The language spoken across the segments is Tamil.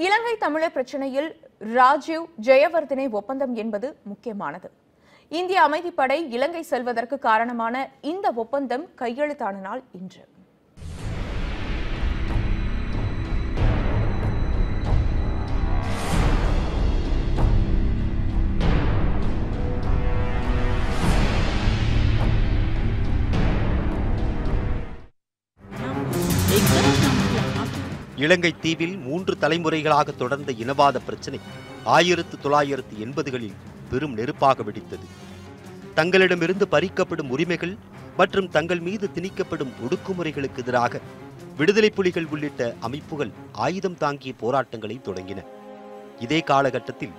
இலங்கை தமிழர் பிரச்சினையில் ராஜீவ் ஜெயவர்தனே ஒப்பந்தம் என்பது முக்கியமானது. இந்திய அமைதிப்படை இலங்கை செல்வதற்கு காரணமான இந்த ஒப்பந்தம் கையெழுத்தான நாள் இன்று. இலங்கை தீவில் 3 தலைமுறைகளாக தொடர்ந்த இனவாத பிரச்சினை 1980களில் பெரும் நெருப்பாக வெடித்தது. தங்களிடமிருந்து பறிக்கப்படும் உரிமைகள் மற்றும் தங்கள் மீது திணிக்கப்படும் ஒடுக்குமுறைகளுக்கு எதிராக விடுதலை புலிகள் உள்ளிட்ட அமைப்புகள் ஆயுதம் தாங்கிய போராட்டங்களை தொடங்கின. இதே காலகட்டத்தில்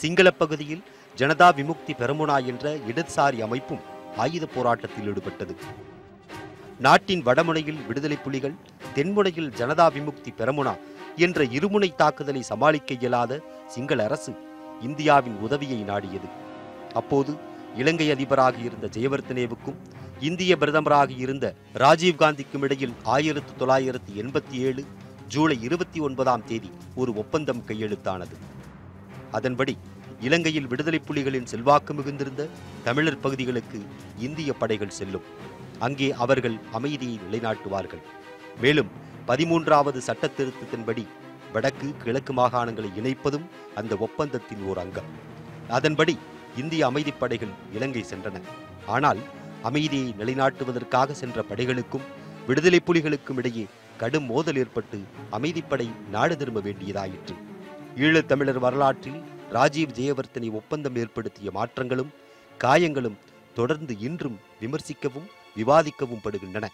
சிங்கள பகுதியில் ஜனதா விமுக்தி பெரமுனா என்ற இடதுசாரி அமைப்பும் ஆயுத போராட்டத்தில் ஈடுபட்டது. நாட்டின் வடமுனையில் விடுதலை புலிகள், தென்முனையில் ஜனதா விமுக்தி பெரமுனா என்ற இருமுனை தாக்குதலை சமாளிக்க இயலாத சிங்கள அரசு இந்தியாவின் உதவியை நாடியது. அப்போது இலங்கை அதிபராக இருந்த ஜெயவர்தனேவுக்கும் இந்திய பிரதமராக இருந்த ராஜீவ்காந்திக்கும் இடையில் 1987 ஜூலை 29ஆம் தேதி ஒரு ஒப்பந்தம் கையெழுத்தானது. அதன்படி இலங்கையில் விடுதலை புலிகளின் செல்வாக்கு மிகுந்திருந்த தமிழர் பகுதிகளுக்கு இந்திய படைகள் செல்லும். அங்கே அவர்கள் அமைதியை நிலைநாட்டுவார்கள். மேலும் 13வது சட்ட திருத்தத்தின்படி வடக்கு கிழக்கு மாகாணங்களை இணைப்பதும் அந்த ஒப்பந்தத்தின் ஓர் அங்கம். அதன்படி இந்திய அமைதிப்படைகள் இலங்கை சென்றன. ஆனால் அமைதியை நிலைநாட்டுவதற்காக சென்ற படைகளுக்கும் விடுதலை புலிகளுக்கும் இடையே கடும் மோதல் ஏற்பட்டு அமைதிப்படை நாடு திரும்ப வேண்டியதாயிற்று. ஈழத்தமிழர் வரலாற்றில் ராஜீவ் ஜெயவர்தனே ஒப்பந்தம் ஏற்படுத்திய மாற்றங்களும் காயங்களும் தொடர்ந்து இன்றும் விமர்சிக்கவும் விவாதிக்கவும் படுகின்றன.